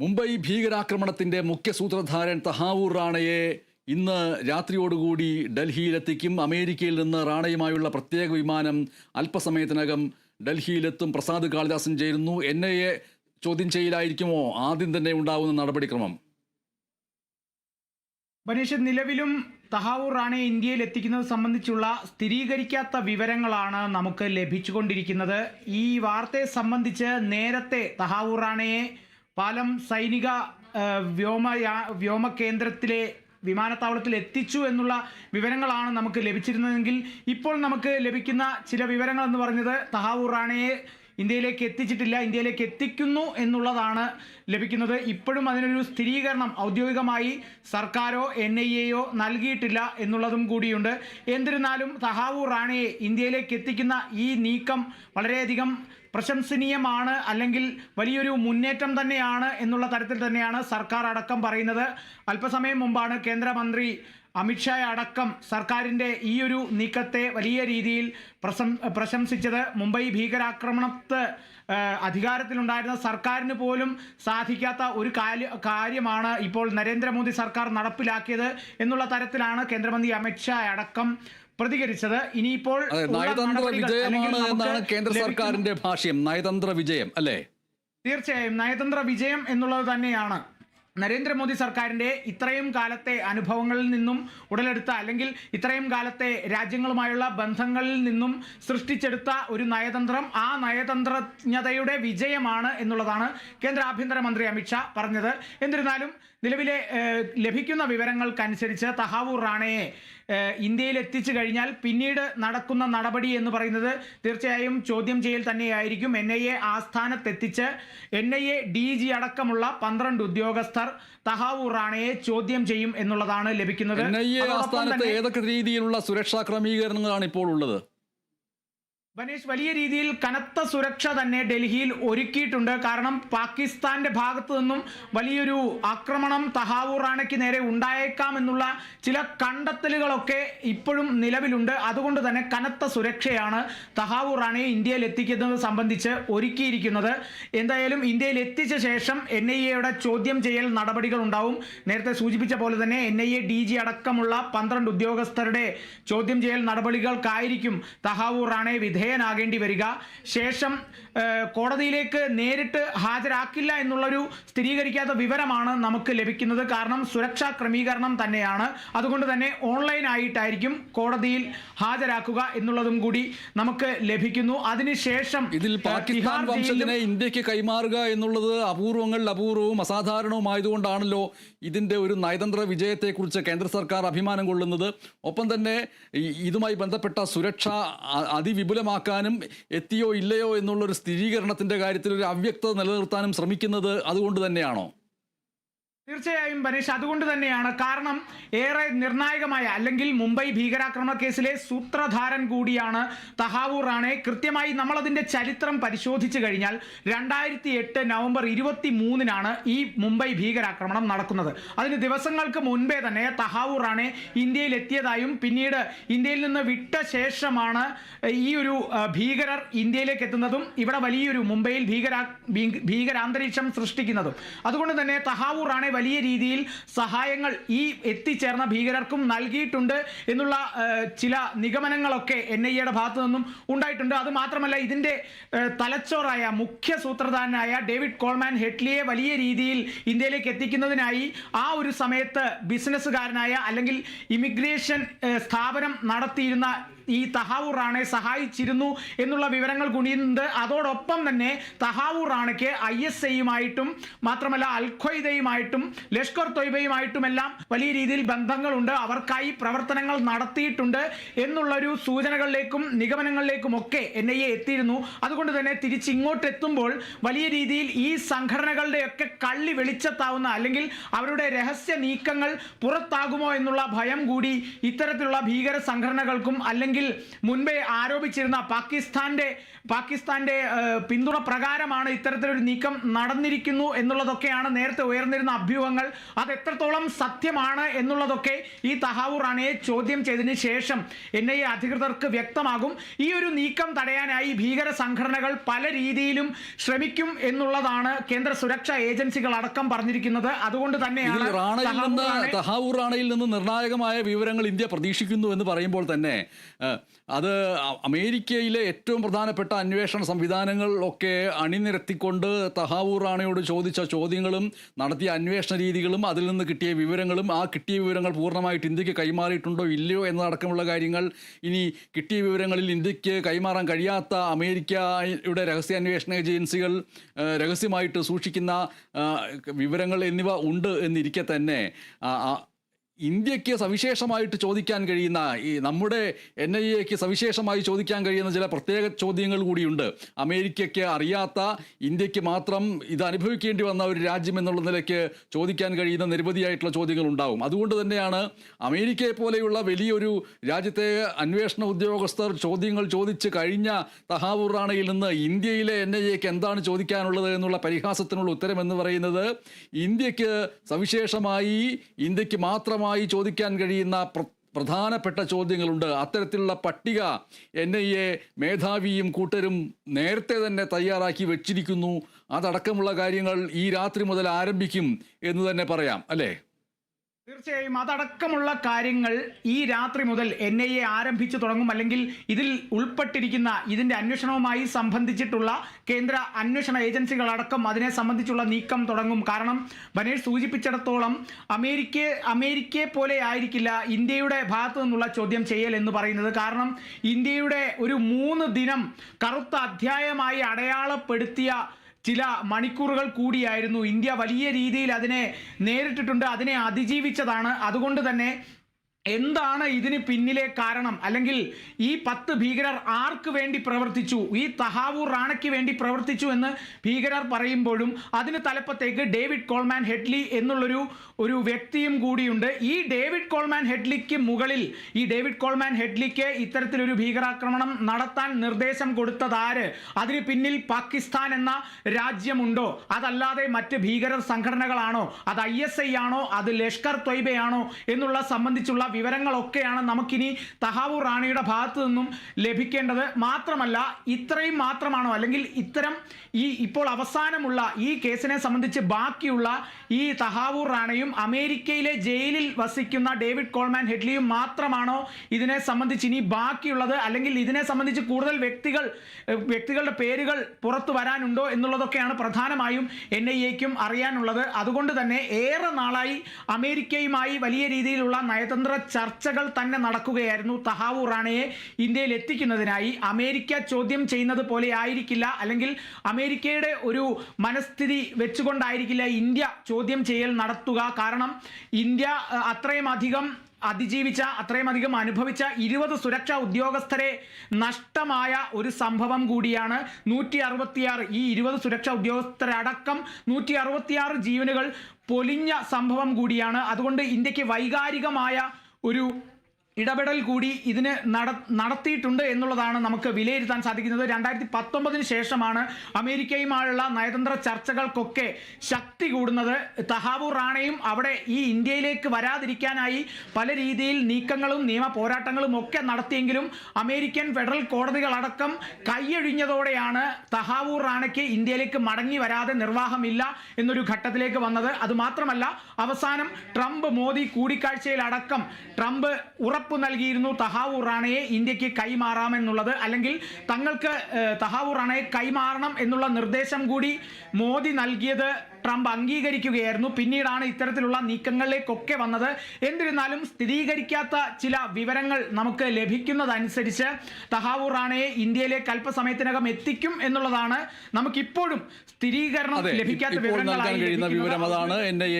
മുംബൈ ഭീകരാക്രമണത്തിന്റെ മുഖ്യ സൂത്രധാരൻ തഹാവൂർ റാണയെ ഇന്ന് രാത്രിയോടുകൂടി ഡൽഹിയിലെത്തിക്കും. അമേരിക്കയിൽ നിന്ന് റാണയുമായുള്ള പ്രത്യേക വിമാനം അല്പസമയത്തിനകം ഡൽഹിയിലെത്തും. പ്രസാദ് കാളിദാസൻ ചേരുന്നു. എൻഐഎ ചോദ്യം ചെയ്യലായിരിക്കുമോ ആദ്യം തന്നെ ഉണ്ടാവുന്ന നടപടിക്രമം? ബനീഷ്, നിലവിലും തഹാവൂർ റാണയെ ഇന്ത്യയിൽ എത്തിക്കുന്നത് സംബന്ധിച്ചുള്ള സ്ഥിരീകരിക്കാത്ത വിവരങ്ങളാണ് നമുക്ക് ലഭിച്ചുകൊണ്ടിരിക്കുന്നത്. ഈ വാർത്തയെ സംബന്ധിച്ച് നേരത്തെ തഹാവൂർ റാണയെ പാലം സൈനിക വ്യോമ കേന്ദ്രത്തിലെ വിമാനത്താവളത്തിൽ എത്തിച്ചു എന്നുള്ള വിവരങ്ങളാണ് നമുക്ക് ലഭിച്ചിരുന്നതെങ്കിൽ ഇപ്പോൾ നമുക്ക് ലഭിക്കുന്ന ചില വിവരങ്ങൾ എന്ന് പറഞ്ഞത് തഹാവൂർ റാണയെ ഇന്ത്യയിലേക്ക് എത്തിച്ചിട്ടില്ല, ഇന്ത്യയിലേക്ക് എത്തിക്കുന്നു എന്നുള്ളതാണ് ലഭിക്കുന്നത്. ഇപ്പോഴും അതിനൊരു സ്ഥിരീകരണം ഔദ്യോഗികമായി സർക്കാരോ NIA നൽകിയിട്ടില്ല എന്നുള്ളതും കൂടിയുണ്ട്. എന്നിരുന്നാലും തഹാവൂർ റാണയെ ഇന്ത്യയിലേക്ക് എത്തിക്കുന്ന ഈ നീക്കം വളരെയധികം പ്രശംസനീയമാണ്, അല്ലെങ്കിൽ വലിയൊരു മുന്നേറ്റം തന്നെയാണ് എന്നുള്ള തരത്തിൽ തന്നെയാണ് സർക്കാർ അടക്കം പറയുന്നത്. അല്പസമയം മുമ്പാണ് കേന്ദ്രമന്ത്രി അമിത്ഷാ അടക്കം സർക്കാരിൻ്റെ ഈ ഒരു നീക്കത്തെ വലിയ രീതിയിൽ പ്രശംസിച്ചത്. മുംബൈ ഭീകരാക്രമണത്ത് അധികാരത്തിലുണ്ടായിരുന്ന സർക്കാരിന് പോലും സാധിക്കാത്ത ഒരു കാര്യമാണ് ഇപ്പോൾ നരേന്ദ്രമോദി സർക്കാർ നടപ്പിലാക്കിയത് എന്നുള്ള തരത്തിലാണ് കേന്ദ്രമന്ത്രി അമിത്ഷാ അടക്കം പ്രതികരിച്ചത്. ഇനിയിപ്പോൾ നയതന്ത്ര വിജയമാണ് എന്നാണ് കേന്ദ്ര സർക്കാരിന്റെ ഭാഷ്യം. നയതന്ത്ര വിജയം അല്ലേ? തീർച്ചയായും നയതന്ത്ര വിജയം എന്നുള്ളത് തന്നെയാണ്. നരേന്ദ്രമോദി സർക്കാരിൻ്റെ ഇത്രയും കാലത്തെ അനുഭവങ്ങളിൽ നിന്നും ഉടലെടുത്ത, അല്ലെങ്കിൽ ഇത്രയും കാലത്തെ രാജ്യങ്ങളുമായുള്ള ബന്ധങ്ങളിൽ നിന്നും സൃഷ്ടിച്ചെടുത്ത ഒരു നയതന്ത്രം, ആ നയതന്ത്രജ്ഞതയുടെ വിജയമാണ് എന്നുള്ളതാണ് കേന്ദ്ര ആഭ്യന്തരമന്ത്രി അമിത്ഷാ പറഞ്ഞത്. എന്നിരുന്നാലും നിലവിലെ ലഭിക്കുന്ന വിവരങ്ങൾക്കനുസരിച്ച് തഹാവൂർ റാണയെ ഇന്ത്യയിൽ എത്തിച്ചു കഴിഞ്ഞാൽ പിന്നീട് നടക്കുന്ന നടപടി എന്ന് പറയുന്നത് തീർച്ചയായും ചോദ്യം ചെയ്യൽ തന്നെയായിരിക്കും. NIA ആസ്ഥാനത്തെത്തിച്ച് NIA DG അടക്കമുള്ള 12 ഉദ്യോഗസ്ഥർ തഹാവൂർ റാണയെ ചോദ്യം ചെയ്യും എന്നുള്ളതാണ് ലഭിക്കുന്നത്. ഏതൊക്കെ രീതിയിലുള്ള സുരക്ഷാ ക്രമീകരണങ്ങളാണ് ഇപ്പോൾ ഉള്ളത്? ബനീഷ്, വലിയ രീതിയിൽ കനത്ത സുരക്ഷ തന്നെ ഡൽഹിയിൽ ഒരുക്കിയിട്ടുണ്ട്. കാരണം പാകിസ്ഥാന്റെ ഭാഗത്തു നിന്നും വലിയൊരു ആക്രമണം തഹാവൂർ റാണയ്ക്ക് നേരെ ഉണ്ടായേക്കാം എന്നുള്ള ചില കണ്ടെത്തലുകളൊക്കെ ഇപ്പോഴും നിലവിലുണ്ട്. അതുകൊണ്ട് തന്നെ കനത്ത സുരക്ഷയാണ് തഹാവൂർ റാണയെ ഇന്ത്യയിൽ എത്തിക്കുന്നത് സംബന്ധിച്ച് ഒരുക്കിയിരിക്കുന്നത്. എന്തായാലും ഇന്ത്യയിൽ എത്തിച്ച ശേഷം NIA ചോദ്യം ചെയ്യൽ നടപടികൾ ഉണ്ടാവും. നേരത്തെ സൂചിപ്പിച്ച പോലെ തന്നെ NIA DG അടക്കമുള്ള 12 ഉദ്യോഗസ്ഥരുടെ ചോദ്യം ചെയ്യൽ നടപടികൾക്കായിരിക്കും തഹാവൂർ റാണയെ വിധേയനാകേണ്ടി വരിക. ശേഷം കോടതിയിലേക്ക് നേരിട്ട് ഹാജരാക്കില്ല എന്നുള്ളൊരു സ്ഥിരീകരിക്കാത്ത വിവരമാണ് നമുക്ക് ലഭിക്കുന്നത്. കാരണം സുരക്ഷാ ക്രമീകരണം തന്നെയാണ്. അതുകൊണ്ട് തന്നെ ഓൺലൈനായിട്ടായിരിക്കും കോടതിയിൽ ഹാജരാക്കുക എന്നുള്ളതും കൂടി നമുക്ക് ലഭിക്കുന്നു. അതിനുശേഷം ഇതിൽ പാകിസ്ഥാൻ വംശജനെ ഇന്ത്യക്ക് കൈമാറുക എന്നുള്ളത് അപൂർവവും അസാധാരണവുമായതുകൊണ്ടാണല്ലോ ഇതിന്റെ ഒരു നയതന്ത്ര വിജയത്തെക്കുറിച്ച് കേന്ദ്ര സർക്കാർ അഭിമാനം കൊള്ളുന്നത്. ഒപ്പം തന്നെ ഇതുമായി ബന്ധപ്പെട്ട സുരക്ഷ അതിവിപുലമാക്കാനും എത്തിയോ ഇല്ലയോ എന്നുള്ളൊരു സ്ഥിരീകരണത്തിന്റെ കാര്യത്തിൽ ഒരു അവ്യക്തത നിലനിർത്താനും ശ്രമിക്കുന്നത് അതുകൊണ്ട് തന്നെയാണോ? തീർച്ചയായും ബനീഷ്, അതുകൊണ്ട് തന്നെയാണ്. കാരണം ഏറെ നിർണായകമായ, അല്ലെങ്കിൽ മുംബൈ ഭീകരാക്രമണ കേസിലെ സൂത്രധാരൻ കൂടിയാണ് തഹാവൂർ റാണയെ. കൃത്യമായി നമ്മളതിൻ്റെ ചരിത്രം പരിശോധിച്ചു കഴിഞ്ഞാൽ 2008 നവംബർ 23-നാണ് ഈ മുംബൈ ഭീകരാക്രമണം നടക്കുന്നത്. അതിന് ദിവസങ്ങൾക്ക് മുൻപേ തന്നെ തഹാവൂർ റാണെ ഇന്ത്യയിൽ എത്തിയതായും പിന്നീട് ഇന്ത്യയിൽ നിന്ന് വിട്ട ശേഷമാണ് ഈ ഒരു ഭീകരർ ഇന്ത്യയിലേക്ക് എത്തുന്നതും ഇവിടെ വലിയൊരു മുംബൈയിൽ ഭീകരാന്തരീക്ഷം സൃഷ്ടിക്കുന്നതും. അതുകൊണ്ട് തന്നെ തഹാവൂർ റാണെ വലിയ രീതിയിൽ സഹായങ്ങൾ ഈ എത്തിച്ചേർന്ന ഭീകരർക്കും നൽകിയിട്ടുണ്ട് എന്നുള്ള ചില നിഗമനങ്ങളൊക്കെ NIA ഭാഗത്തു നിന്നും ഉണ്ടായിട്ടുണ്ട്. അതുമാത്രമല്ല, ഇതിൻ്റെ തലച്ചോറായ മുഖ്യ സൂത്രധാരനായ ഡേവിഡ് കോൾമാൻ ഹെഡ്ലിയെ വലിയ രീതിയിൽ ഇന്ത്യയിലേക്ക് എത്തിക്കുന്നതിനായി ആ ഒരു സമയത്ത് ബിസിനസ്സുകാരനായ, അല്ലെങ്കിൽ ഇമിഗ്രേഷൻ സ്ഥാപനം നടത്തിയിരുന്ന ഈ തഹാവൂർ റാണയെ സഹായിച്ചിരുന്നു എന്നുള്ള വിവരങ്ങൾ കൂടിയുണ്ട്. അതോടൊപ്പം തന്നെ തഹാവൂർ റാണയ്ക്ക് ISIയുമായിട്ടും മാത്രമല്ല അൽ-ഖ്വയ്ദയുമായിട്ടും ലഷ്കർ തൊയ്ബയുമായിട്ടുമെല്ലാം വലിയ രീതിയിൽ ബന്ധങ്ങളുണ്ട്, അവർക്കായി പ്രവർത്തനങ്ങൾ നടത്തിയിട്ടുണ്ട് എന്നുള്ളൊരു സൂചനകളിലേക്കും നിഗമനങ്ങളിലേക്കും ഒക്കെ NIA എത്തിയിരുന്നു. അതുകൊണ്ട് തന്നെ തിരിച്ചിങ്ങോട്ട് എത്തുമ്പോൾ വലിയ രീതിയിൽ ഈ സംഘടനകളുടെയൊക്കെ കള്ളി വെളിച്ചത്താവുന്ന, അല്ലെങ്കിൽ അവരുടെ രഹസ്യ നീക്കങ്ങൾ പുറത്താകുമോ എന്നുള്ള ഭയം കൂടി ഇത്തരത്തിലുള്ള ഭീകര സംഘടനകൾക്കും അല്ലെങ്കിൽ അല്ലെങ്കിൽ മുൻപേ ആരോപിച്ചിരുന്ന പാകിസ്ഥാന്റെ പിന്തുണ പ്രകാരമാണ് ഇത്തരത്തിലൊരു നീക്കം നടന്നിരിക്കുന്നു എന്നുള്ളതൊക്കെയാണ് നേരത്തെ ഉയർന്നിരുന്ന അഭ്യൂഹങ്ങൾ. അത് എത്രത്തോളം സത്യമാണ് എന്നുള്ളതൊക്കെ ഈ തഹാവൂർ റാണയെ ചോദ്യം ചെയ്തതിന് ശേഷം NIA അധികൃതർക്ക് വ്യക്തമാകും. ഈ ഒരു നീക്കം തടയാനായി ഭീകര സംഘടനകൾ പല രീതിയിലും ശ്രമിക്കും എന്നുള്ളതാണ് കേന്ദ്ര സുരക്ഷാ ഏജൻസികൾ അടക്കം പറഞ്ഞിരിക്കുന്നത്. അതുകൊണ്ട് തന്നെയാണ് തഹാവൂർ റാണയിൽ നിന്ന് നിർണായകമായ വിവരങ്ങൾ ഇന്ത്യ പ്രതീക്ഷിക്കുന്നു എന്ന് പറയുമ്പോൾ തന്നെ അത് അമേരിക്കയിലെ ഏറ്റവും പ്രധാനപ്പെട്ട അന്വേഷണ സംവിധാനങ്ങൾ ഒക്കെ അണിനിരത്തിക്കൊണ്ട് തഹാവൂർ റാണയോട് ചോദിച്ച ചോദ്യങ്ങളും നടത്തിയ അന്വേഷണ രീതികളും അതിൽ നിന്ന് കിട്ടിയ വിവരങ്ങളും ആ കിട്ടിയ വിവരങ്ങൾ പൂർണ്ണമായിട്ട് ഇന്ത്യക്ക് കൈമാറിയിട്ടുണ്ടോ ഇല്ലയോ എന്നതടക്കമുള്ള കാര്യങ്ങൾ, ഇനി കിട്ടിയ വിവരങ്ങളിൽ ഇന്ത്യക്ക് കൈമാറാൻ കഴിയാത്ത അമേരിക്കയുടെ രഹസ്യാന്വേഷണ ഏജൻസികൾ രഹസ്യമായിട്ട് സൂക്ഷിക്കുന്ന വിവരങ്ങൾ എന്നിവ ഉണ്ട് എന്നിരിക്കെ തന്നെ ഇന്ത്യക്ക് സവിശേഷമായിട്ട് ചോദിക്കാൻ കഴിയുന്ന, ഈ നമ്മുടെ NIAക്ക് സവിശേഷമായി ചോദിക്കാൻ കഴിയുന്ന ചില പ്രത്യേക ചോദ്യങ്ങൾ കൂടിയുണ്ട്. അമേരിക്കയ്ക്ക് അറിയാത്ത, ഇന്ത്യക്ക് മാത്രം ഇത് അനുഭവിക്കേണ്ടി വന്ന ഒരു രാജ്യം എന്നുള്ള നിലയ്ക്ക് ചോദിക്കാൻ കഴിയുന്ന നിരവധിയായിട്ടുള്ള ചോദ്യങ്ങൾ ഉണ്ടാവും. അതുകൊണ്ട് തന്നെയാണ് അമേരിക്കയെ പോലെയുള്ള വലിയൊരു രാജ്യത്തെ അന്വേഷണ ഉദ്യോഗസ്ഥർ ചോദ്യങ്ങൾ ചോദിച്ച് കഴിഞ്ഞ തഹാവൂർ റാണയിൽ നിന്ന് ഇന്ത്യയിലെ NIAക്ക് എന്താണ് ചോദിക്കാനുള്ളത് എന്നുള്ള പരിഹാസത്തിനുള്ള ഉത്തരം എന്ന് പറയുന്നത് ഇന്ത്യക്ക് സവിശേഷമായി, ഇന്ത്യക്ക് മാത്രമായി ചോദിക്കാൻ കഴിയുന്ന പ്രധാനപ്പെട്ട ചോദ്യങ്ങളുണ്ട്. അത്തരത്തിലുള്ള പട്ടിക NIA മേധാവിയും കൂട്ടരും നേരത്തെ തന്നെ തയ്യാറാക്കി വെച്ചിരിക്കുന്നു. അതടക്കമുള്ള കാര്യങ്ങൾ ഈ രാത്രി മുതൽ ആരംഭിക്കും എന്ന് തന്നെ പറയാം, അല്ലേ? തീർച്ചയായും അതടക്കമുള്ള കാര്യങ്ങൾ ഈ രാത്രി മുതൽ NIA ആരംഭിച്ചു തുടങ്ങും. അല്ലെങ്കിൽ ഇതിൽ ഉൾപ്പെട്ടിരിക്കുന്ന, ഇതിന്റെ അന്വേഷണവുമായി സംബന്ധിച്ചിട്ടുള്ള കേന്ദ്ര അന്വേഷണ ഏജൻസികൾ അടക്കം അതിനെ സംബന്ധിച്ചുള്ള നീക്കം തുടങ്ങും. കാരണം ബനേഷ് സൂചിപ്പിച്ചിടത്തോളം അമേരിക്കയെ പോലെ ആയിരിക്കില്ല ഇന്ത്യയുടെ ഭാഗത്തു നിന്നുള്ള ചോദ്യം ചെയ്യൽ എന്ന് പറയുന്നത്. കാരണം ഇന്ത്യയുടെ ഒരു 3 ദിനം കറുത്ത അധ്യായമായി അടയാളപ്പെടുത്തിയ ചില മണിക്കൂറുകൾ കൂടിയായിരുന്നു. ഇന്ത്യ വലിയ രീതിയിൽ അതിനെ നേരിട്ടിട്ടുണ്ട്, അതിനെ അതിജീവിച്ചതാണ്. അതുകൊണ്ട് തന്നെ എന്താണ് ഇതിന് പിന്നിലെ കാരണം, അല്ലെങ്കിൽ ഈ 10 ഭീകരർ ആർക്ക് വേണ്ടി പ്രവർത്തിച്ചു, ഈ തഹാവൂർ റാണയ്ക്ക് വേണ്ടി പ്രവർത്തിച്ചു എന്ന് ഭീകരർ പറയുമ്പോഴും അതിന് തലപ്പത്തേക്ക് ഡേവിഡ് കോൾമാൻ ഹെഡ്ലി എന്നുള്ളൊരു വ്യക്തിയും കൂടിയുണ്ട്. ഈ ഡേവിഡ് കോൾമാൻ ഹെഡ്ലിക്ക് മുകളിൽ, ഈ ഡേവിഡ് കോൾമാൻ ഹെഡ്ലിക്ക് ഇത്തരത്തിലൊരു ഭീകരാക്രമണം നടത്താൻ നിർദ്ദേശം കൊടുത്തതാര്, അതിന് പിന്നിൽ പാകിസ്ഥാൻ എന്ന രാജ്യമുണ്ടോ, അതല്ലാതെ മറ്റ് ഭീകര സംഘടനകളാണോ, അത് ISI ആണോ, അത് ലഷ്കർ ത്വയ്ബയാണോ എന്നുള്ള സംബന്ധിച്ചുള്ള വിവരങ്ങളൊക്കെയാണ് നമുക്കിനി തഹാവൂർ റാണയുടെ ഭാഗത്തു നിന്നും ലഭിക്കേണ്ടത്. മാത്രമല്ല ഇത്രയും മാത്രമാണോ, അല്ലെങ്കിൽ ഇത്തരം ഇപ്പോൾ അവസാനമുള്ള ഈ കേസിനെ സംബന്ധിച്ച് ബാക്കിയുള്ള ഈ തഹാവൂർ റാണയും അമേരിക്കയിലെ ജയിലിൽ വസിക്കുന്ന ഡേവിഡ് കോൾമാൻ ഹെഡ്ലിയും മാത്രമാണോ ഇതിനെ സംബന്ധിച്ച് ഇനി ബാക്കിയുള്ളത്, അല്ലെങ്കിൽ ഇതിനെ സംബന്ധിച്ച് കൂടുതൽ വ്യക്തികളുടെ പേരുകൾ പുറത്തു വരാനുണ്ടോ എന്നുള്ളതൊക്കെയാണ് പ്രധാനമായും NIAക്കും അറിയാനുള്ളത്. അതുകൊണ്ട് തന്നെ ഏറെ നാളായി അമേരിക്കയുമായി വലിയ രീതിയിലുള്ള നയതന്ത്ര ചർച്ചകൾ തന്നെ നടക്കുകയായിരുന്നു. തഹാവൂർ റാണയെ ഇന്ത്യയിൽ എത്തിക്കുന്നതിനായി അമേരിക്ക ചോദ്യം ചെയ്യുന്നത് പോലെ ആയിരിക്കില്ല, അല്ലെങ്കിൽ അമേരിക്കയുടെ ഒരു മനസ്ഥിതി വെച്ചുകൊണ്ടായിരിക്കില്ല ഇന്ത്യ ചോദ്യം ചെയ്യൽ നടത്തുക. കാരണം ഇന്ത്യ അത്രയും അധികം അനുഭവിച്ച 20 സുരക്ഷാ ഉദ്യോഗസ്ഥരെ നഷ്ടമായ ഒരു സംഭവം കൂടിയാണ്. 166 ഈ 20 സുരക്ഷാ ഉദ്യോഗസ്ഥരടക്കം 166 ജീവനുകൾ പൊലിഞ്ഞ സംഭവം കൂടിയാണ്. അതുകൊണ്ട് ഇന്ത്യക്ക് വൈകാരികമായ ഒരു ഇടപെടൽ കൂടി ഇതിന് നടത്തിയിട്ടുണ്ട് എന്നുള്ളതാണ് നമുക്ക് വിലയിരുത്താൻ സാധിക്കുന്നത്. 2019 ശേഷമാണ് അമേരിക്കയുമായുള്ള നയതന്ത്ര ചർച്ചകൾക്കൊക്കെ ശക്തി കൂടുന്നത്. തഹാവൂർ റാണയും അവിടെ ഈ ഇന്ത്യയിലേക്ക് വരാതിരിക്കാനായി പല രീതിയിൽ നീക്കങ്ങളും നിയമ പോരാട്ടങ്ങളും ഒക്കെ നടത്തിയെങ്കിലും അമേരിക്കൻ ഫെഡറൽ കോടതികളടക്കം കൈയൊഴിഞ്ഞതോടെയാണ് തഹാവൂർ റാണയ്ക്ക് ഇന്ത്യയിലേക്ക് മടങ്ങി വരാതെ നിർവാഹമില്ല എന്നൊരു ഘട്ടത്തിലേക്ക് വന്നത്. അതുമാത്രമല്ല അവസാനം ട്രംപ് മോദി കൂടിക്കാഴ്ചയിലടക്കം ട്രംപ് ഉറപ്പ് നൽകിയിരുന്നു തഹാവൂർ റാണയെ ഇന്ത്യക്ക് കൈമാറാമെന്നുള്ളത്, അല്ലെങ്കിൽ തങ്ങൾക്ക് തഹാവൂർ റാണയെ കൈമാറണം എന്നുള്ള നിർദ്ദേശം കൂടി മോദി നൽകിയത് ട്രംപ് അംഗീകരിക്കുകയായിരുന്നു. പിന്നീടാണ് ഇത്തരത്തിലുള്ള നീക്കങ്ങളിലേക്കൊക്കെ വന്നത്. എന്നിരുന്നാലും സ്ഥിരീകരിക്കാത്ത ചില വിവരങ്ങൾ നമുക്ക് ലഭിക്കുന്നതനുസരിച്ച് തഹാവൂർ റാണയെ ഇന്ത്യയിലേക്ക് അല്പസമയത്തിനകം എത്തിക്കും എന്നുള്ളതാണ് നമുക്കിപ്പോഴും സ്ഥിരീകരണം ലഭിക്കാത്ത വിവരങ്ങൾ. വിവരം അതാണ് NIA